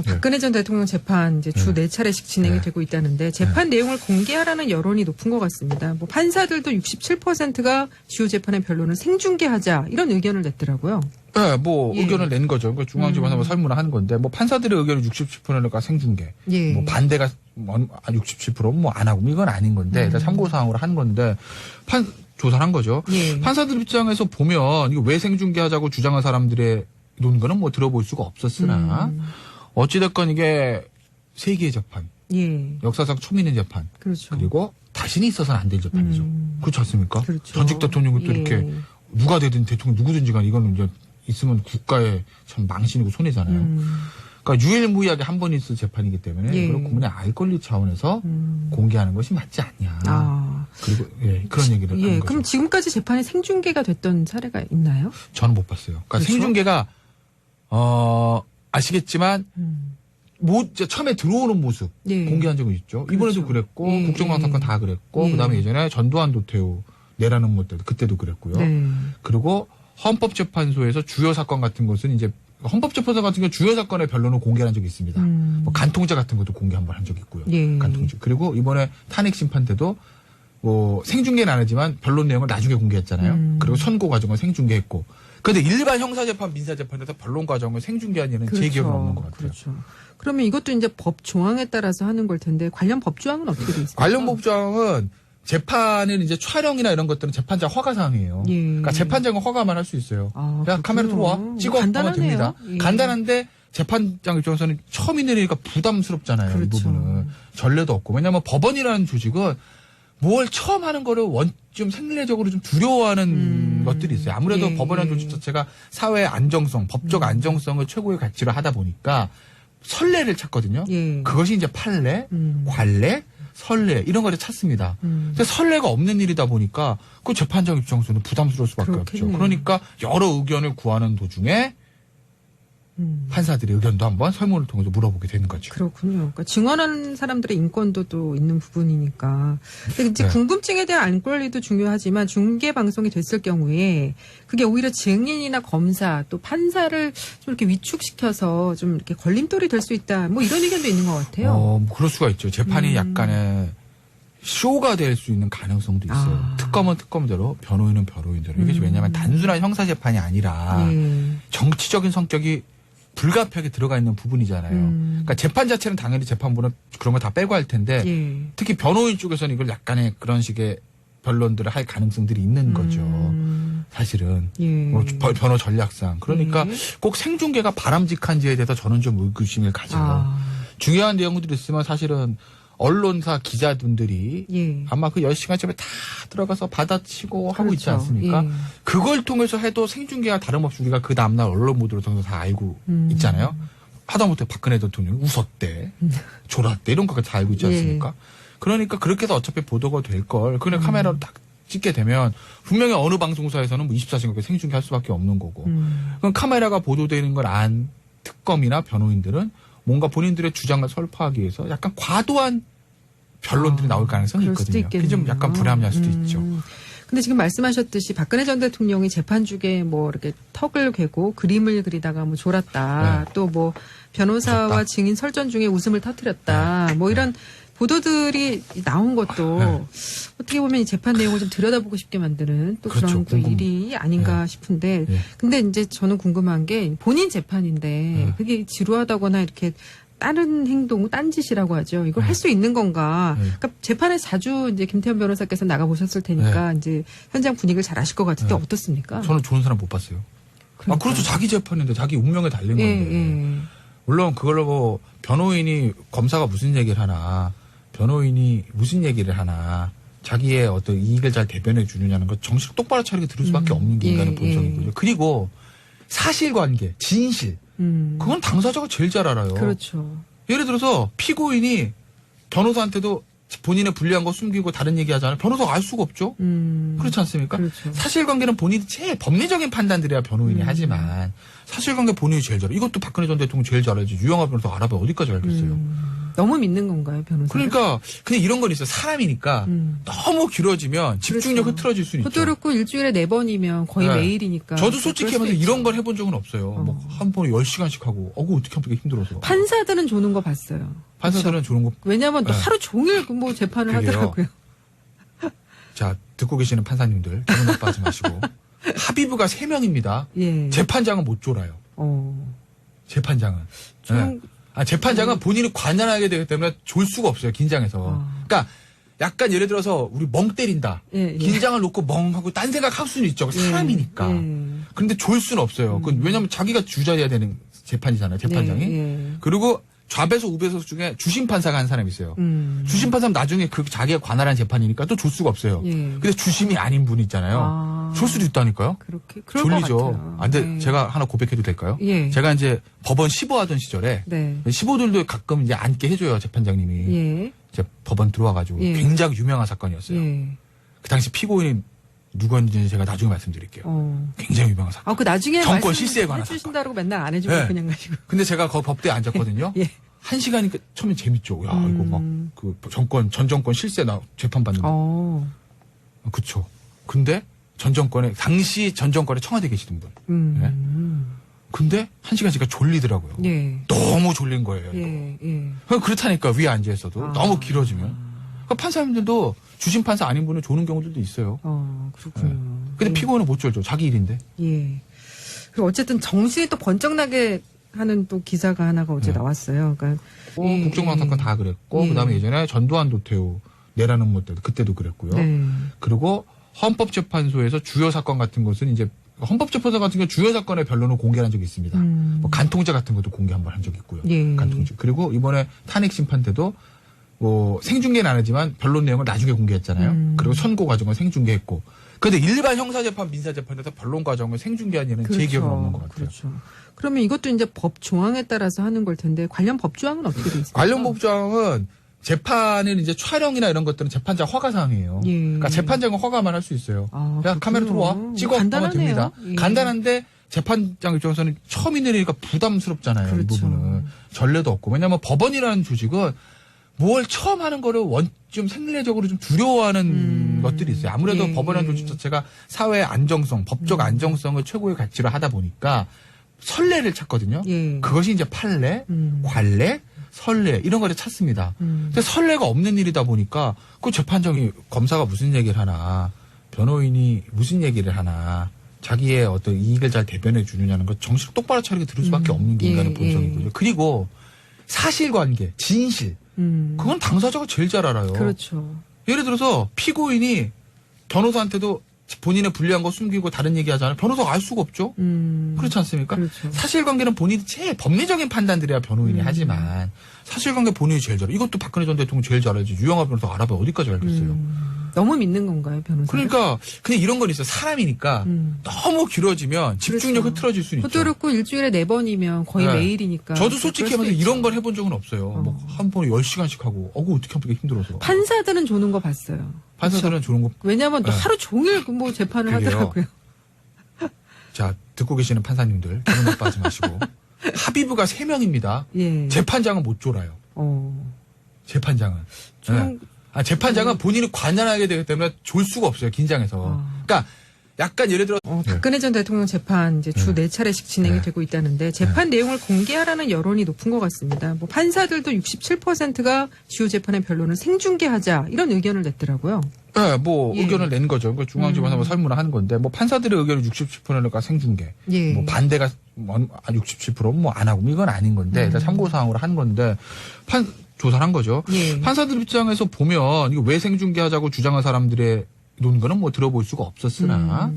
박근혜 전 대통령 재판 이제 주 4차례씩 진행이 되고 있다는데 재판 내용을 공개하라는 여론이 높은 것 같습니다. 뭐 판사들도 67%가 주요 재판의 변론을 생중계하자 이런 의견을 냈더라고요. 네, 뭐 의견을 낸 거죠. 그러니까 중앙지검에서 설문을 한 건데 뭐 판사들의 의견이 67%가 생중계, 뭐 반대가 67% 뭐 안 하고 이건 아닌 건데 일단 참고 사항으로 한 건데 조사를 한 거죠. 판사들 입장에서 보면 이거 왜 생중계하자고 주장한 사람들의 논거는 뭐 들어볼 수가 없었으나 어찌됐건 이게 세계의 재판, 역사상 처음 있는 재판, 그렇죠. 그리고 다시는 있어서는 안 될 재판이죠. 그렇지 않습니까? 그렇죠. 전직 대통령이 또 이렇게 누가 되든 대통령 누구든지 간에 이거는 이제 있으면 국가의 참 망신이고 손해잖아요. 그러니까 유일무이하게 한 번 있을 재판이기 때문에 이걸 국민의 알 권리 차원에서 공개하는 것이 맞지 않냐. 그리고 그런 얘기를 하는 거죠. 그럼 지금까지 재판이 생중계가 됐던 사례가 있나요? 저는 못 봤어요. 그러니까 그렇죠? 생중계가 아시겠지만 처음에 들어오는 모습 공개한 적은 있죠. 그렇죠. 이번에도 그랬고 국정농단 사건 다 그랬고 그다음에 예전에 전두환 도태우 내라는 것 때도 그때도 그랬고요. 그리고 헌법재판소에서 주요 사건 같은 것은 이제 헌법재판소 같은 경우 주요 사건의 변론을 공개한 적이 있습니다. 뭐 간통죄 같은 것도 공개 한번 한 적이 있고요. 간통죄. 그리고 이번에 탄핵 심판 때도 뭐 생중계는 안 하지만 변론 내용을 나중에 공개했잖아요. 그리고 선고 과정을 생중계했고. 그런데 일반 형사재판, 민사재판에서 변론 과정을 생중계한 일은 제 기억은 없는 것 같아요. 그렇죠. 그러면 이것도 이제 법 조항에 따라서 하는 걸 텐데 관련 법 조항은 어떻게 돼 있어요? 관련 법 조항은 재판은 이제 촬영이나 이런 것들은 재판장 허가 사항이에요. 그러니까 재판장은 허가만 할 수 있어요. 그냥 카메라 들어와 찍어 하면 됩니다. 간단한데 재판장 입장에서는 처음 있는 일이니까 부담스럽잖아요. 그렇죠. 이 부분은 전례도 없고 왜냐하면 법원이라는 조직은 뭘 처음 하는 거를 좀 생리적으로 좀 두려워하는 것들이 있어요. 아무래도 법원이라는 조직 자체가 사회의 안정성, 법적 안정성을 최고의 가치로 하다 보니까 선례를 찾거든요. 그것이 이제 판례, 관례, 선례 이런 거를 찾습니다. 근데 선례가 없는 일이다 보니까 그 재판장 입장에서는 부담스러울 수밖에 없죠. 그러니까 여러 의견을 구하는 도중에 판사들의 의견도 한번 설문을 통해서 물어보게 되는 거죠. 그렇군요. 그러니까 증언하는 사람들의 인권도 또 있는 부분이니까. 근데 이제 궁금증에 대한 알 권리도 중요하지만 중계 방송이 됐을 경우에 그게 오히려 증인이나 검사 또 판사를 좀 이렇게 위축시켜서 좀 이렇게 걸림돌이 될 수 있다. 뭐 이런 의견도 있는 것 같아요. 그럴 수가 있죠. 재판이 약간의 쇼가 될 수 있는 가능성도 있어요. 특검은 특검대로, 변호인은 변호인대로. 이게 왜냐하면 단순한 형사재판이 아니라 정치적인 성격이 불가피하게 들어가 있는 부분이잖아요. 그러니까 재판 자체는 당연히 재판부는 그런 거 다 빼고 할 텐데 특히 변호인 쪽에서는 이걸 약간의 그런 식의 변론들을 할 가능성들이 있는 거죠. 사실은 뭐 변호 전략상. 그러니까 꼭 생중계가 바람직한지에 대해서 저는 좀 의구심을 가져요. 중요한 내용들이 있으면 사실은 언론사 기자분들이 아마 그 10시간쯤에 다 들어가서 받아치고 하고 있지 않습니까? 그걸 통해서 해도 생중계와 다름없이 우리가 그 다음날 언론 보도를 통해서 다 알고 있잖아요. 하다못해 박근혜 대통령이 웃었대, 졸았대 이런 것까지 다 알고 있지 않습니까? 그러니까 그렇게 해서 어차피 보도가 될 걸 그냥 카메라로 딱 찍게 되면 분명히 어느 방송사에서는 뭐 24시간 생중계할 수밖에 없는 거고 그럼 카메라가 보도되는 걸 안 특검이나 변호인들은 뭔가 본인들의 주장을 설파하기 위해서 약간 과도한 변론들이 나올 가능성이 있거든요. 그게 좀 약간 불합리할 수도 있죠. 근데 지금 말씀하셨듯이 박근혜 전 대통령이 재판 중에 뭐 이렇게 턱을 괴고 그림을 그리다가 뭐 졸았다. 또 뭐 변호사와 웃었다. 증인 설전 중에 웃음을 터뜨렸다. 뭐 이런 보도들이 나온 것도 어떻게 보면 이 재판 내용을 좀 들여다보고 싶게 만드는 또 그런 또 일이 아닌가 싶은데 근데 이제 저는 궁금한 게 본인 재판인데 그게 지루하다거나 이렇게 다른 행동, 딴짓이라고 하죠. 이걸 할 수 있는 건가? 그러니까 재판에 자주 이제 김태현 변호사께서 나가 보셨을 테니까 이제 현장 분위기를 잘 아실 것 같은데 어떻습니까? 저는 좋은 사람 못 봤어요. 그러니까. 그렇죠. 자기 재판인데 자기 운명에 달린 건데. 물론 그걸로 뭐 변호인이 검사가 무슨 얘기를 하나, 변호인이 무슨 얘기를 하나, 자기의 어떤 이익을 잘 대변해 주느냐는 거 정신 똑바로 차리게 들을 수밖에 없는 게 인간의 본성인 거죠. 그리고 사실관계, 진실. 그건 당사자가 제일 잘 알아요. 그렇죠. 예를 들어서 피고인이 변호사한테도 본인의 불리한 거 숨기고 다른 얘기 하잖아요. 변호사가 알 수가 없죠. 그렇지 않습니까? 그렇죠. 사실관계는 본인이 제일 법리적인 판단들이야 변호인이 하지만 사실관계 본인이 제일 잘 알아요. 이것도 박근혜 전 대통령 제일 잘 알지. 유영하 변호사 알아봐야 어디까지 알겠어요. 너무 믿는 건가요, 변호사? 그러니까 그냥 이런 건 있어요. 사람이니까 너무 길어지면 집중력 그렇죠. 흐트러질 수는 있죠. 그것도 그렇고 일주일에 4번이면 거의 네. 매일이니까. 저도 솔직히 그럴 수도 말해서 이런 있죠. 걸 해본 적은 없어요. 뭐 한 번에 10시간씩 하고 어떻게 하면 되게 힘들어서. 판사들은 조는 거 봤어요. 판사들은 좋은 거. 왜냐하면 또 네. 하루 종일 뭐 재판을 그게요. 하더라고요. 자, 듣고 계시는 판사님들 기분 나빠하지 마시고. 합의부가 3명입니다. 예. 재판장은 못 졸아요. 재판장은. 좀- 재판장은 본인이 관여하게 되기 때문에 졸 수가 없어요. 긴장해서. 그러니까 약간 예를 들어서 우리 멍 때린다. 예, 예. 긴장을 놓고 멍하고 딴 생각할 수는 있죠. 사람이니까. 예. 그런데 졸 수는 없어요. 그건 왜냐하면 자기가 주저해야 되는 재판이잖아요. 재판장이. 예. 그리고 좌배석 우배석 중에 주심판사가 한 사람이 있어요. 주심판사는 나중에 그 자기가 관할한 재판이니까 또 줄 수가 없어요. 예. 근데 주심이 아닌 분 있잖아요. 아. 줄 수도 있다니까요. 그렇게 그럴 것 졸리죠. 같아요. 근데 네. 제가 하나 고백해도 될까요? 예. 제가 이제 법원 시보하던 시절에 네. 시보들도 가끔 이제 앉게 해줘요. 재판장님이. 예. 이제 법원 들어와가지고 예. 굉장히 유명한 사건이었어요. 예. 그 당시 피고인이 누구였는지 제가 나중에 말씀드릴게요. 굉장히 유명한 사건. 그 나중에 정권 실세에 관한 해주신다고 맨날 안 해주고 네. 그냥 가지고. 근데 제가 거 법대에 앉았거든요. 예. 1시간이니까 처음에 재밌죠. 야, 이거 막, 전 정권 실세 재판받는다. 그쵸. 근데 당시 전 정권에 청와대에 계시던 분. 네? 근데 1시간 제가 졸리더라고요. 예. 너무 졸린 거예요. 이거. 예. 그렇다니까, 위에 앉아있어도. 너무 길어지면. 그러니까 판사님들도 주심판사 아닌 분은 조는 경우들도 있어요. 그렇군요. 네. 근데 피고인은 못 졸죠. 자기 일인데. 예. 그리고 어쨌든 정신이 또 번쩍나게 하는 또 기사가 하나가 어제 네. 나왔어요. 그러니까 예, 국정농단 다 그랬고, 예. 그다음에 예전에 전두환 도태우 내라는 뭐 그때도 그랬고요. 네. 그리고 헌법재판소에서 주요 사건 같은 것은 이제 헌법재판소 같은 경우 주요 사건의 변론을 공개한 적이 있습니다. 뭐 간통죄 같은 것도 공개 한번 한 적이 있고요. 예. 간통죄. 그리고 이번에 탄핵 심판 때도 뭐 생중계는 안 하지만 변론 내용을 나중에 공개했잖아요. 그리고 선고 과정을 생중계했고. 그런데 일반 형사재판, 민사재판에서 변론 과정을 생중계한 일은 제 기억은 없는 것 같아요. 그렇죠. 그러면 이것도 이제 법 조항에 따라서 하는 걸 텐데 관련 법 조항은 어떻게 되어 있습니까? 관련 법조항은 재판은 이제 촬영이나 이런 것들은 재판장 허가 사항이에요. 예. 그러니까 재판장은 허가만 할 수 있어요. 아, 그냥 카메라 그렇군요. 들어와 찍어 간단하네요. 하면 됩니다. 예. 간단한데 재판장 입장에서는 처음 있으니까 부담스럽잖아요. 그렇죠. 이 부분은 전례도 없고 왜냐하면 법원이라는 조직은 뭘 처음 하는 거를 좀 생리적으로 좀 두려워하는 것들이 있어요. 아무래도 예, 법원이라는 예. 조직 자체가 사회의 안정성, 법적 안정성을 최고의 가치로 하다 보니까 선례를 찾거든요. 예. 그것이 이제 판례, 관례, 선례 이런 거를 찾습니다. 근데 선례가 없는 일이다 보니까 그 재판장이 검사가 무슨 얘기를 하나, 변호인이 무슨 얘기를 하나, 자기의 어떤 이익을 잘 대변해 주느냐는 걸 정신을 똑바로 차리게 들을 수밖에 없는 게 예, 인간의 본성인 예. 거죠. 그리고 사실관계, 진실, 그건 당사자가 제일 잘 알아요. 그렇죠. 예를 들어서 피고인이 변호사한테도 본인의 불리한 거 숨기고 다른 얘기 하잖아요. 변호사가 알 수가 없죠. 그렇지 않습니까? 그렇죠. 사실관계는 본인이 제일 법리적인 판단들이야 변호인이 하지만 사실관계 본인이 제일 잘해. 이것도 박근혜 전 대통령 제일 잘하지. 유영하 변호사 알아봐 어디까지 알겠어요. 너무 믿는 건가요, 변호사? 그러니까 그냥 이런 건 있어요. 사람이니까 너무 길어지면 집중력 그렇죠. 흐트러질 수는 그것도 있죠. 그렇고 일주일에 4번이면 거의 네. 매일이니까. 저도 솔직히 그럴 말해서 수도 이런 있죠. 걸 해본 적은 없어요. 뭐 한 번에 10시간씩 하고 어떻게 하면 되게 힘들어서. 판사들은 조는 거 봤어요. 판사들은 조는 거. 왜냐하면 또 네. 하루 종일 뭐 재판을 그게요. 하더라고요. 자, 듣고 계시는 판사님들 기분 나빠하지 마시고. 합의부가 3명입니다. 예. 재판장은 못 졸아요. 재판장은. 좀- 재판장은 본인이 관여하게 되기 때문에 졸 수가 없어요. 긴장해서. 그러니까 약간 예를 들어 박근혜 전 대통령 재판 이제 주 4차례씩 진행이 네. 되고 있다는데 재판 내용을 공개하라는 여론이 높은 것 같습니다. 뭐 판사들도 67%가 주요 재판의 변론을 생중계하자 이런 의견을 냈더라고요. 네, 뭐 예. 의견을 낸 거죠. 그러니까 중앙지검에서 뭐 설문을 하는 건데 뭐 판사들의 의견이 67%가 생중계. 예. 뭐 반대가 67%뭐 안 하고 이건 아닌 건데 일단 참고 사항으로 한 건데 조사를 한 거죠. 예. 판사들 입장에서 보면 이거 왜 생중계하자고 주장한 사람들의 논거는 뭐 들어볼 수가 없었으나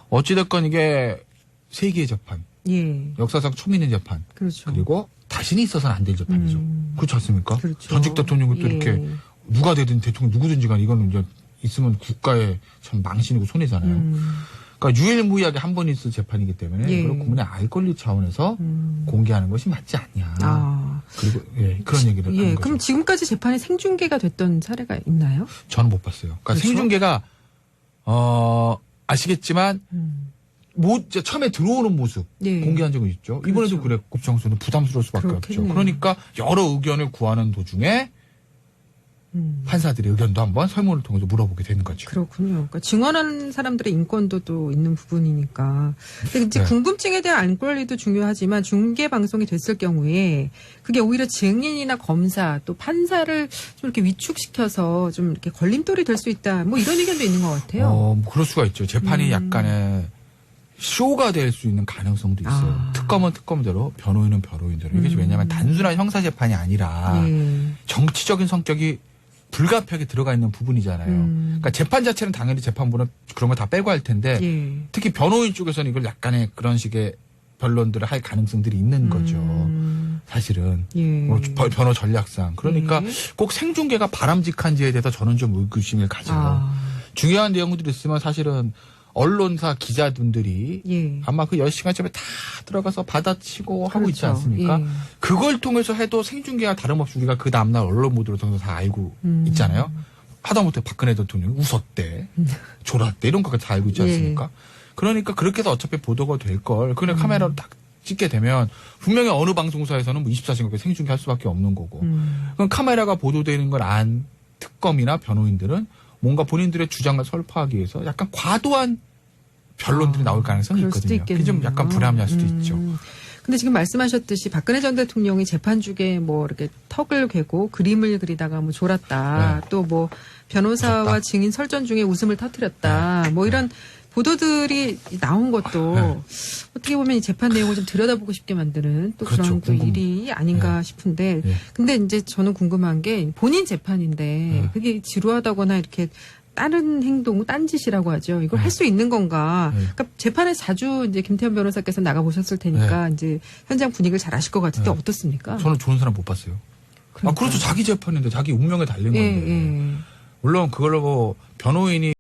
어찌됐건 이게 세계의 재판, 예. 역사상 처음 있는 재판, 그렇죠. 그리고 다시는 있어서는 안 될 재판이죠. 그렇지 않습니까? 그렇죠. 전직 대통령이 또 예. 이렇게 누가 되든 대통령 누구든지 간에 이거는 이제 있으면 국가의 참 망신이고 손해잖아요. 그러니까 유일무이하게 한 번 있을 재판이기 때문에 예. 이걸 국민의 알 권리 차원에서 공개하는 것이 맞지 않냐. 아. 그리고 예, 그런 얘기를 예. 하는 거죠. 그럼 지금까지 재판이 생중계가 됐던 사례가 있나요? 저는 못 봤어요. 그러니까 그렇죠? 생중계가 아시겠지만 처음에 들어오는 모습 네. 공개한 적은 있죠. 이번에도 그렇죠. 그랬고 정수는 부담스러울 수밖에 그렇겠네요. 없죠. 그러니까 여러 의견을 구하는 도중에 판사들의 의견도 한번 설문을 통해서 물어보게 되는 거죠. 그렇군요. 그러니까 증언하는 사람들의 인권도 또 있는 부분이니까. 근데 이제 네. 궁금증에 대한 안 권리도 중요하지만 중계 방송이 됐을 경우에 그게 오히려 증인이나 검사 또 판사를 좀 이렇게 위축시켜서 좀 이렇게 걸림돌이 될 수 있다. 뭐 이런 의견도 있는 것 같아요. 그럴 수가 있죠. 재판이 약간의 쇼가 될 수 있는 가능성도 있어요. 아. 특검은 특검대로, 변호인은 변호인대로. 이게 왜냐하면 단순한 형사 재판이 아니라 예. 정치적인 성격이 불가피하게 들어가 있는 부분이잖아요. 그러니까 재판 자체는 당연히 재판부는 그런 거 다 빼고 할 텐데 예. 특히 변호인 쪽에서는 이걸 약간의 그런 식의 변론들을 할 가능성들이 있는 거죠. 사실은 예. 뭐 변호 전략상. 그러니까 예. 꼭 생중계가 바람직한지에 대해서 저는 좀 의구심을 가져요. 아. 중요한 내용들이 있으면 사실은 언론사 기자분들이 예. 아마 그 10시간쯤에 다 들어가서 받아치고 하고 있지 그렇죠. 않습니까? 예. 그걸 통해서 해도 생중계와 다름없이 우리가 그 다음날 언론 보도를 통해서 다 알고 있잖아요. 하다못해 박근혜 대통령이 웃었대, 졸았대 이런 것까지 다 알고 있지 않습니까? 그러니까 그렇게 해서 어차피 보도가 될 걸. 그냥 카메라로 딱 찍게 되면 분명히 어느 방송사에서는 뭐 24시간 생중계 할 수밖에 없는 거고. 그럼 카메라가 보도되는 걸 안 특검이나 변호인들은 뭔가 본인들의 주장을 설파하기 위해서 약간 과도한 변론들이 나올 가능성이 그럴 수도 있거든요. 그게 좀 있겠네요. 약간 불합리할 수도 있죠. 근데 지금 말씀하셨듯이 박근혜 전 대통령이 재판 중에 뭐 이렇게 턱을 괴고 그림을 그리다가 뭐 졸았다. 네. 또 뭐 변호사와 웃었다. 증인 설전 중에 웃음을 터뜨렸다. 뭐 이런 보도들이 나온 것도 어떻게 보면 이 재판 내용을 좀 들여다보고 싶게 만드는 또 그렇죠. 그런 또 일이 아닌가 싶은데 예. 근데 이제 저는 궁금한 게 본인 재판인데 그게 지루하다거나 이렇게 다른 행동, 딴짓이라고 하죠. 이걸 할 수 있는 건가? 그러니까 재판에 자주 이제 김태현 변호사께서 나가 보셨을 테니까 이제 현장 분위기를 잘 아실 것 같은데 어떻습니까? 저는 좋은 사람 못 봤어요. 그러니까요. 그렇죠. 자기 재판인데 자기 운명에 달린 예, 건데. 예. 물론 그걸로 뭐 변호인이